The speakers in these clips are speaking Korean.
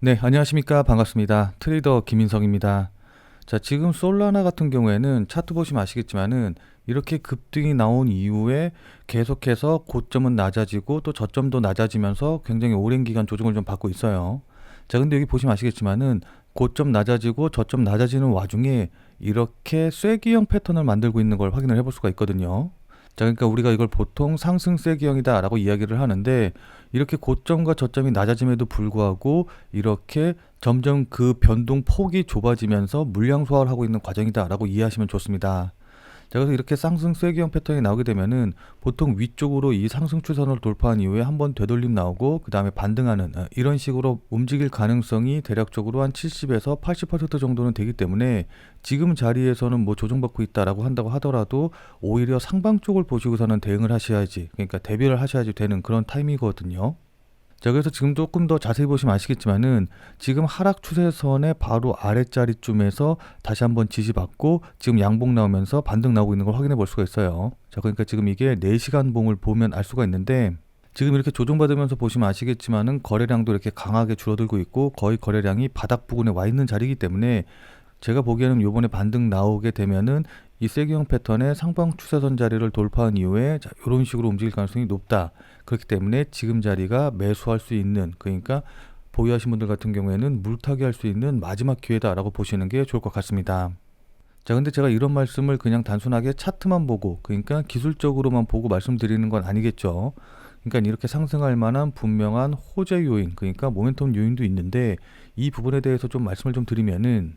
네, 안녕하십니까. 반갑습니다. 트레이더 김인석입니다. 자, 지금 솔라나 같은 경우에는 차트 보시면 아시겠지만은 이렇게 급등이 나온 이후에 계속해서 고점은 낮아지고 또 저점도 낮아지면서 굉장히 오랜 기간 조정을 좀 받고 있어요. 자, 근데 여기 보시면 아시겠지만은 고점 낮아지고 저점 낮아지는 와중에 이렇게 쐐기형 패턴을 만들고 있는 걸 확인을 해볼 수가 있거든요. 자, 그러니까 우리가 이걸 보통 상승 쐐기형이다라고 이야기를 하는데 이렇게 고점과 저점이 낮아짐에도 불구하고 이렇게 점점 그 변동 폭이 좁아지면서 물량 소화를 하고 있는 과정이다라고 이해하시면 좋습니다. 자, 그래서 이렇게 상승 쐐기형 패턴이 나오게 되면은 보통 위쪽으로 이 상승 추선을 돌파한 이후에 한번 되돌림 나오고 그 다음에 반등하는 이런 식으로 움직일 가능성이 대략적으로 한 70에서 80% 정도는 되기 때문에 지금 자리에서는 뭐 조정받고 있다라고 한다고 하더라도 오히려 상방 쪽을 보시고서는 대응을 하셔야지, 그러니까 대비를 하셔야지 되는 그런 타이밍이거든요. 자, 그래서 지금 조금 더 자세히 보시면 아시겠지만은 지금 하락 추세선의 바로 아랫자리쯤에서 다시 한번 지지받고 지금 양봉 나오면서 반등 나오고 있는 걸 확인해 볼 수가 있어요. 자, 그러니까 지금 이게 4시간 봉을 보면 알 수가 있는데 지금 이렇게 조정받으면서 보시면 아시겠지만은 거래량도 이렇게 강하게 줄어들고 있고 거의 거래량이 바닥 부근에 와 있는 자리이기 때문에 제가 보기에는 요번에 반등 나오게 되면은 이 쐐기형 패턴의 상방 추세선 자리를 돌파한 이후에 자, 이런 식으로 움직일 가능성이 높다. 그렇기 때문에 지금 자리가 매수할 수 있는, 그러니까 보유하신 분들 같은 경우에는 물타기 할 수 있는 마지막 기회다라고 보시는 게 좋을 것 같습니다. 자, 근데 제가 이런 말씀을 그냥 단순하게 차트만 보고, 그러니까 기술적으로만 보고 말씀드리는 건 아니겠죠. 그러니까 이렇게 상승할 만한 분명한 호재 요인, 그러니까 모멘텀 요인도 있는데 이 부분에 대해서 좀 말씀을 좀 드리면은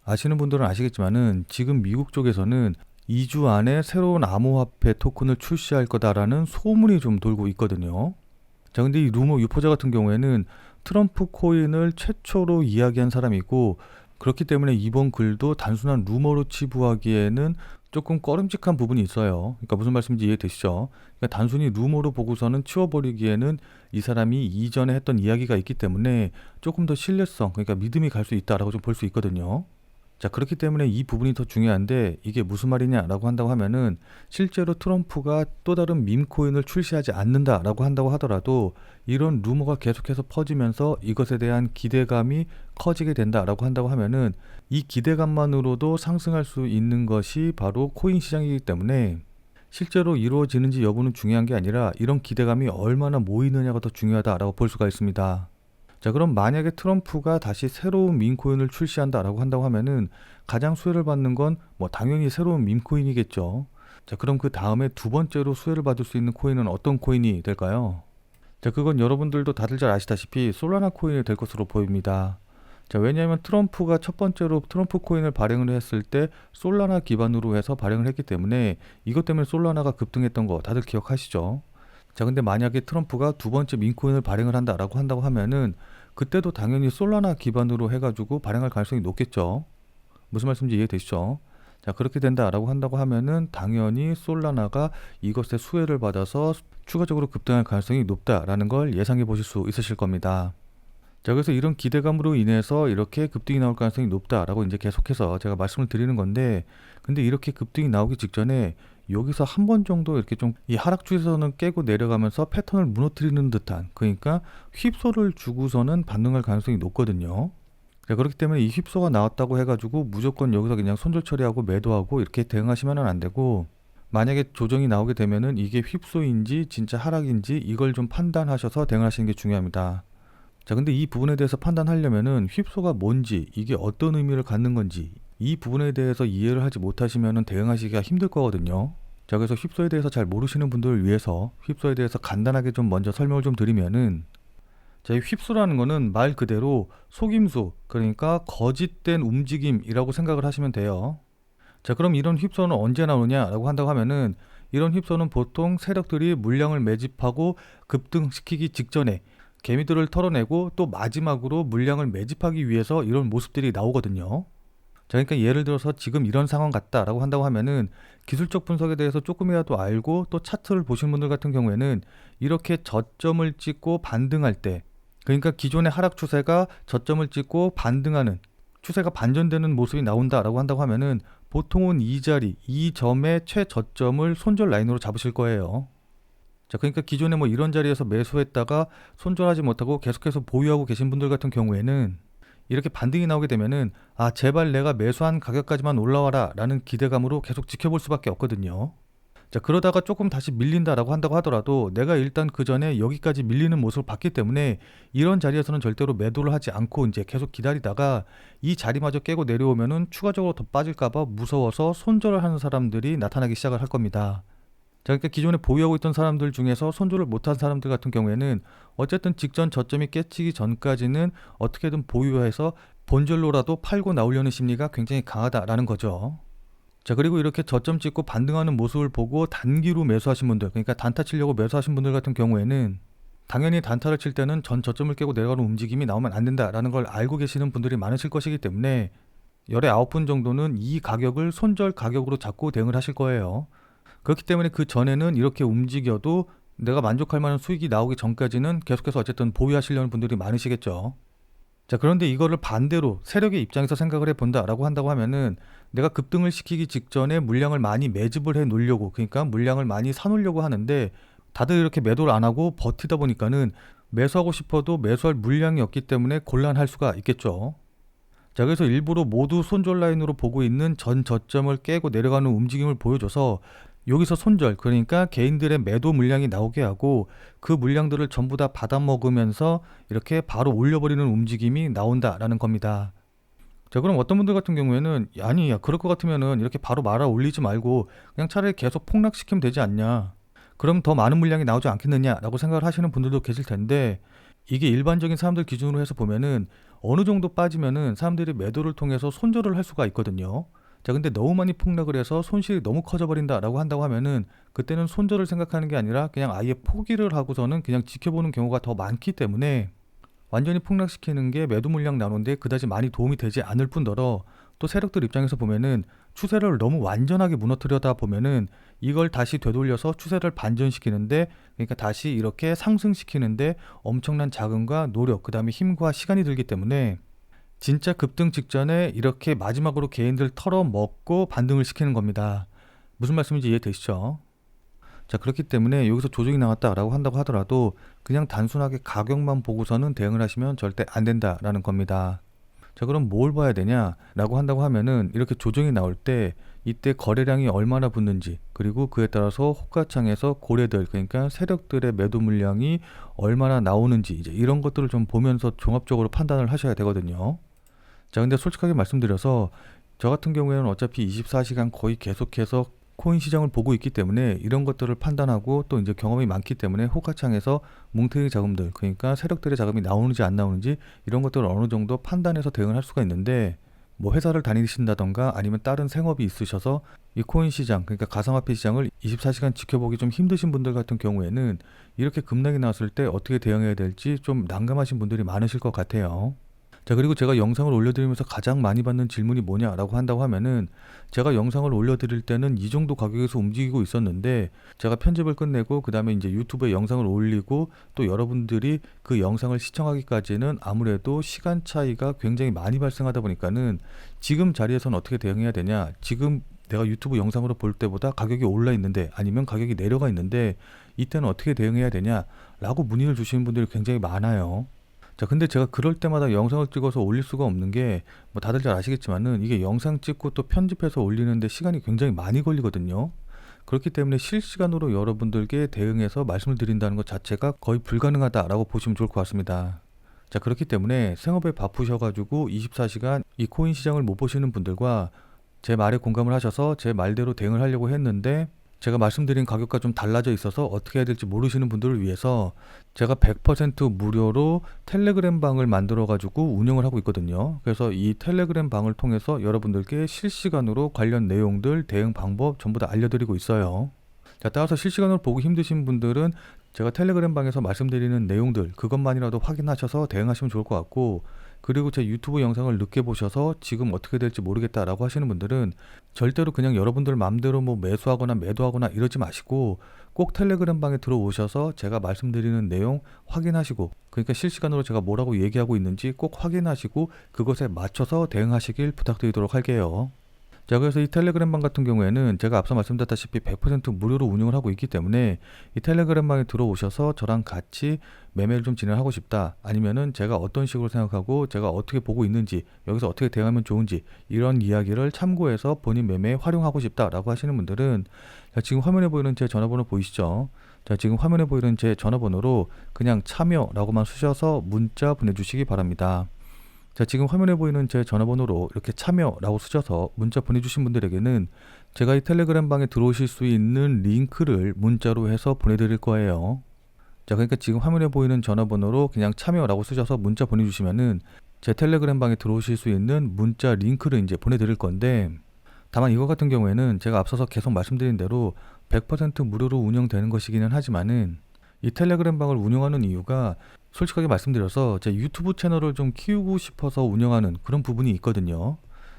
아시는 분들은 아시겠지만은 지금 미국 쪽에서는 2주 안에 새로운 암호화폐 토큰을 출시할 거다라는 소문이 좀 돌고 있거든요. 자, 근데 이 루머 유포자 같은 경우에는 트럼프 코인을 최초로 이야기한 사람이고 그렇기 때문에 이번 글도 단순한 루머로 치부하기에는 조금 꺼림칙한 부분이 있어요. 그러니까 무슨 말씀인지 이해되시죠? 그러니까 단순히 루머로 보고서는 치워버리기에는 이 사람이 이전에 했던 이야기가 있기 때문에 조금 더 신뢰성, 그러니까 믿음이 갈 수 있다라고 좀 볼 수 있거든요. 자, 그렇기 때문에 이 부분이 더 중요한데 이게 무슨 말이냐라고 한다고 하면은 실제로 트럼프가 또 다른 밈코인을 출시하지 않는다라고 한다고 하더라도 이런 루머가 계속해서 퍼지면서 이것에 대한 기대감이 커지게 된다라고 한다고 하면은 이 기대감만으로도 상승할 수 있는 것이 바로 코인 시장이기 때문에 실제로 이루어지는지 여부는 중요한 게 아니라 이런 기대감이 얼마나 모이느냐가 더 중요하다라고 볼 수가 있습니다. 자, 그럼 만약에 트럼프가 다시 새로운 밈코인을 출시한다라고 한다고 하면은 가장 수혜를 받는 건 뭐 당연히 새로운 밈코인이겠죠. 자, 그럼 그 다음에 두 번째로 수혜를 받을 수 있는 코인은 어떤 코인이 될까요? 자, 그건 여러분들도 다들 잘 아시다시피 솔라나 코인이 될 것으로 보입니다. 자, 왜냐하면 트럼프가 첫 번째로 트럼프 코인을 발행을 했을 때 솔라나 기반으로 해서 발행을 했기 때문에 이것 때문에 솔라나가 급등했던 거 다들 기억하시죠? 자, 근데 만약에 트럼프가 두 번째 민코인을 발행을 한다라고 한다고 하면은 그때도 당연히 솔라나 기반으로 해가지고 발행할 가능성이 높겠죠. 무슨 말씀인지 이해되시죠? 자, 그렇게 된다라고 한다고 하면은 당연히 솔라나가 이것의 수혜를 받아서 추가적으로 급등할 가능성이 높다라는 걸 예상해 보실 수 있으실 겁니다. 자, 그래서 이런 기대감으로 인해서 이렇게 급등이 나올 가능성이 높다라고 이제 계속해서 제가 말씀을 드리는 건데, 근데 이렇게 급등이 나오기 직전에 여기서 한 번 정도 이렇게 좀 이 하락 추세선을 깨고 내려가면서 패턴을 무너뜨리는 듯한, 그러니까 휩소를 주고서는 반등할 가능성이 높거든요. 자, 그렇기 때문에 이 휩소가 나왔다고 해가지고 무조건 여기서 그냥 손절 처리하고 매도하고 이렇게 대응하시면 안 되고, 만약에 조정이 나오게 되면은 이게 휩소인지 진짜 하락인지 이걸 좀 판단하셔서 대응하시는 게 중요합니다. 자, 근데 이 부분에 대해서 판단하려면은 휩소가 뭔지, 이게 어떤 의미를 갖는 건지 이 부분에 대해서 이해를 하지 못하시면은 대응하시기가 힘들 거거든요. 자, 그래서 휩소에 대해서 잘 모르시는 분들을 위해서 휩소에 대해서 간단하게 좀 먼저 설명을 좀 드리면은, 자, 이 휩소라는 거는 말 그대로 속임수, 그러니까 거짓된 움직임이라고 생각을 하시면 돼요. 자, 그럼 이런 휩소는 언제 나오냐라고 한다고 하면은 이런 휩소는 보통 세력들이 물량을 매집하고 급등시키기 직전에 개미들을 털어내고 또 마지막으로 물량을 매집하기 위해서 이런 모습들이 나오거든요. 자, 그러니까 예를 들어서 지금 이런 상황 같다라고 한다고 하면은 기술적 분석에 대해서 조금이라도 알고 또 차트를 보신 분들 같은 경우에는 이렇게 저점을 찍고 반등할 때, 그러니까 기존의 하락 추세가 저점을 찍고 반등하는 추세가 반전되는 모습이 나온다라고 한다고 하면은 보통은 이 자리, 이 점의 최저점을 손절 라인으로 잡으실 거예요. 자, 그러니까 기존에 뭐 이런 자리에서 매수했다가 손절하지 못하고 계속해서 보유하고 계신 분들 같은 경우에는 이렇게 반등이 나오게 되면은 아, 제발 내가 매수한 가격까지만 올라와라 라는 기대감으로 계속 지켜볼 수밖에 없거든요. 자, 그러다가 조금 다시 밀린다라고 한다고 하더라도 내가 일단 그 전에 여기까지 밀리는 모습을 봤기 때문에 이런 자리에서는 절대로 매도를 하지 않고 이제 계속 기다리다가 이 자리마저 깨고 내려오면은 추가적으로 더 빠질까봐 무서워서 손절을 하는 사람들이 나타나기 시작을 할 겁니다. 자, 그러니까 기존에 보유하고 있던 사람들 중에서 손절을 못한 사람들 같은 경우에는 어쨌든 직전 저점이 깨지기 전까지는 어떻게든 보유해서 본절로라도 팔고 나오려는 심리가 굉장히 강하다라는 거죠. 자, 그리고 이렇게 저점 찍고 반등하는 모습을 보고 단기로 매수하신 분들, 그러니까 단타 치려고 매수하신 분들 같은 경우에는 당연히 단타를 칠 때는 전 저점을 깨고 내려가는 움직임이 나오면 안 된다라는 걸 알고 계시는 분들이 많으실 것이기 때문에 열의 9분 정도는 이 가격을 손절 가격으로 잡고 대응을 하실 거예요. 그렇기 때문에 그 전에는 이렇게 움직여도 내가 만족할 만한 수익이 나오기 전까지는 계속해서 어쨌든 보유하시려는 분들이 많으시겠죠. 자, 그런데 이거를 반대로 세력의 입장에서 생각을 해본다라고 한다고 하면은 내가 급등을 시키기 직전에 물량을 많이 매집을 해 놓으려고, 그러니까 물량을 많이 사놓으려고 하는데 다들 이렇게 매도를 안 하고 버티다 보니까는 매수하고 싶어도 매수할 물량이 없기 때문에 곤란할 수가 있겠죠. 자, 그래서 일부러 모두 손절 라인으로 보고 있는 전 저점을 깨고 내려가는 움직임을 보여줘서 여기서 손절, 그러니까 개인들의 매도 물량이 나오게 하고 그 물량들을 전부 다 받아먹으면서 이렇게 바로 올려버리는 움직임이 나온다라는 겁니다. 자, 그럼 어떤 분들 같은 경우에는 아니, 야, 그럴 것 같으면은 이렇게 바로 말아 올리지 말고 그냥 차라리 계속 폭락시키면 되지 않냐, 그럼 더 많은 물량이 나오지 않겠느냐라고 생각을 하시는 분들도 계실 텐데, 이게 일반적인 사람들 기준으로 해서 보면은 어느 정도 빠지면은 사람들이 매도를 통해서 손절을 할 수가 있거든요. 자, 근데 너무 많이 폭락을 해서 손실이 너무 커져버린다라고 한다고 하면은 그때는 손절을 생각하는 게 아니라 그냥 아예 포기를 하고서는 그냥 지켜보는 경우가 더 많기 때문에 완전히 폭락시키는 게 매도 물량 나누는데 그다지 많이 도움이 되지 않을 뿐더러 또 세력들 입장에서 보면은 추세를 너무 완전하게 무너뜨려다 보면은 이걸 다시 되돌려서 추세를 반전시키는데, 그러니까 다시 이렇게 상승시키는데 엄청난 자금과 노력, 그 다음에 힘과 시간이 들기 때문에 진짜 급등 직전에 이렇게 마지막으로 개인들 털어먹고 반등을 시키는 겁니다. 무슨 말씀인지 이해되시죠? 자, 그렇기 때문에 여기서 조정이 나왔다라고 한다고 하더라도 그냥 단순하게 가격만 보고서는 대응을 하시면 절대 안 된다라는 겁니다. 자, 그럼 뭘 봐야 되냐라고 한다고 하면은 이렇게 조정이 나올 때 이때 거래량이 얼마나 붙는지, 그리고 그에 따라서 호가창에서 고래들, 그러니까 세력들의 매도 물량이 얼마나 나오는지, 이제 이런 것들을 좀 보면서 종합적으로 판단을 하셔야 되거든요. 자, 근데 솔직하게 말씀드려서 저 같은 경우에는 어차피 24시간 거의 계속해서 코인 시장을 보고 있기 때문에 이런 것들을 판단하고 또 이제 경험이 많기 때문에 호가창에서 뭉탱이 자금들, 그러니까 세력들의 자금이 나오는지 안 나오는지 이런 것들을 어느 정도 판단해서 대응을 할 수가 있는데, 뭐 회사를 다니신다던가 아니면 다른 생업이 있으셔서 이 코인 시장, 그러니까 가상화폐 시장을 24시간 지켜보기 좀 힘드신 분들 같은 경우에는 이렇게 급락이 나왔을 때 어떻게 대응해야 될지 좀 난감하신 분들이 많으실 것 같아요. 자, 그리고 제가 영상을 올려드리면서 가장 많이 받는 질문이 뭐냐라고 한다고 하면은, 제가 영상을 올려드릴 때는 이 정도 가격에서 움직이고 있었는데 제가 편집을 끝내고 그 다음에 이제 유튜브에 영상을 올리고 또 여러분들이 그 영상을 시청하기까지는 아무래도 시간 차이가 굉장히 많이 발생하다 보니까는 지금 자리에서는 어떻게 대응해야 되냐, 지금 내가 유튜브 영상으로 볼 때보다 가격이 올라 있는데 아니면 가격이 내려가 있는데 이때는 어떻게 대응해야 되냐라고 문의를 주시는 분들이 굉장히 많아요. 자, 근데 제가 그럴 때마다 영상을 찍어서 올릴 수가 없는 게, 뭐 다들 잘 아시겠지만은 이게 영상 찍고 또 편집해서 올리는데 시간이 굉장히 많이 걸리거든요. 그렇기 때문에 실시간으로 여러분들께 대응해서 말씀을 드린다는 것 자체가 거의 불가능하다라고 보시면 좋을 것 같습니다. 자, 그렇기 때문에 생업에 바쁘셔가지고 24시간 이 코인 시장을 못 보시는 분들과 제 말에 공감을 하셔서 제 말대로 대응을 하려고 했는데 제가 말씀드린 가격과 좀 달라져 있어서 어떻게 해야 될지 모르시는 분들을 위해서 제가 100% 무료로 텔레그램 방을 만들어 가지고 운영을 하고 있거든요. 그래서 이 텔레그램 방을 통해서 여러분들께 실시간으로 관련 내용들, 대응 방법 전부 다 알려드리고 있어요. 자, 따라서 실시간으로 보기 힘드신 분들은 제가 텔레그램 방에서 말씀드리는 내용들 그것만이라도 확인하셔서 대응하시면 좋을 것 같고, 그리고 제 유튜브 영상을 늦게 보셔서 지금 어떻게 될지 모르겠다라고 하시는 분들은 절대로 그냥 여러분들 마음대로 뭐 매수하거나 매도하거나 이러지 마시고 꼭 텔레그램 방에 들어오셔서 제가 말씀드리는 내용 확인하시고, 그러니까 실시간으로 제가 뭐라고 얘기하고 있는지 꼭 확인하시고 그것에 맞춰서 대응하시길 부탁드리도록 할게요. 자, 그래서 이 텔레그램 방 같은 경우에는 제가 앞서 말씀드렸다시피 100% 무료로 운영을 하고 있기 때문에 이 텔레그램 방에 들어오셔서 저랑 같이 매매를 좀 진행하고 싶다. 아니면은 제가 어떤 식으로 생각하고 제가 어떻게 보고 있는지, 여기서 어떻게 대응하면 좋은지 이런 이야기를 참고해서 본인 매매에 활용하고 싶다라고 하시는 분들은 자, 지금 화면에 보이는 제 전화번호 보이시죠? 자, 지금 화면에 보이는 제 전화번호로 그냥 참여라고만 쓰셔서 문자 보내주시기 바랍니다. 자, 지금 화면에 보이는 제 전화번호로 이렇게 참여라고 쓰셔서 문자 보내주신 분들에게는 제가 이 텔레그램 방에 들어오실 수 있는 링크를 문자로 해서 보내드릴 거예요. 자, 그러니까 지금 화면에 보이는 전화번호로 그냥 참여라고 쓰셔서 문자 보내주시면은 제 텔레그램 방에 들어오실 수 있는 문자 링크를 이제 보내드릴 건데, 다만 이거 같은 경우에는 제가 앞서서 계속 말씀드린 대로 100% 무료로 운영되는 것이기는 하지만은 이 텔레그램 방을 운영하는 이유가 솔직하게 말씀드려서 제 유튜브 채널을 좀 키우고 싶어서 운영하는 그런 부분이 있거든요.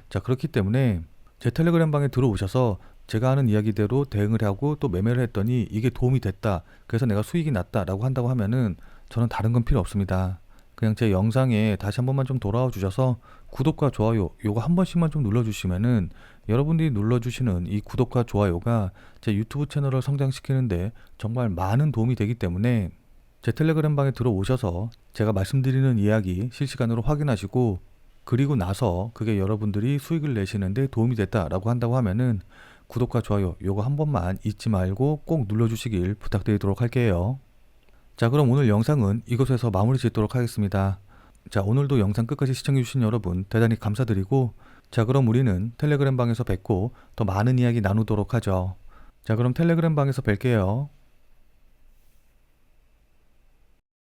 자, 그렇기 때문에 제 텔레그램 방에 들어오셔서 제가 하는 이야기대로 대응을 하고 또 매매를 했더니 이게 도움이 됐다. 그래서 내가 수익이 났다라고 한다고 하면은 저는 다른 건 필요 없습니다. 그냥 제 영상에 다시 한 번만 좀 돌아와 주셔서 구독과 좋아요 요거 한 번씩만 좀 눌러주시면은 여러분들이 눌러주시는 이 구독과 좋아요가 제 유튜브 채널을 성장시키는데 정말 많은 도움이 되기 때문에 제 텔레그램 방에 들어오셔서 제가 말씀드리는 이야기 실시간으로 확인하시고, 그리고 나서 그게 여러분들이 수익을 내시는데 도움이 됐다라고 한다고 하면은 구독과 좋아요 요거 한 번만 잊지 말고 꼭 눌러주시길 부탁드리도록 할게요. 자, 그럼 오늘 영상은 이것에서 마무리 짓도록 하겠습니다. 자, 오늘도 영상 끝까지 시청해주신 여러분 대단히 감사드리고, 자, 그럼 우리는 텔레그램 방에서 뵙고 더 많은 이야기 나누도록 하죠. 자, 그럼 텔레그램 방에서 뵐게요.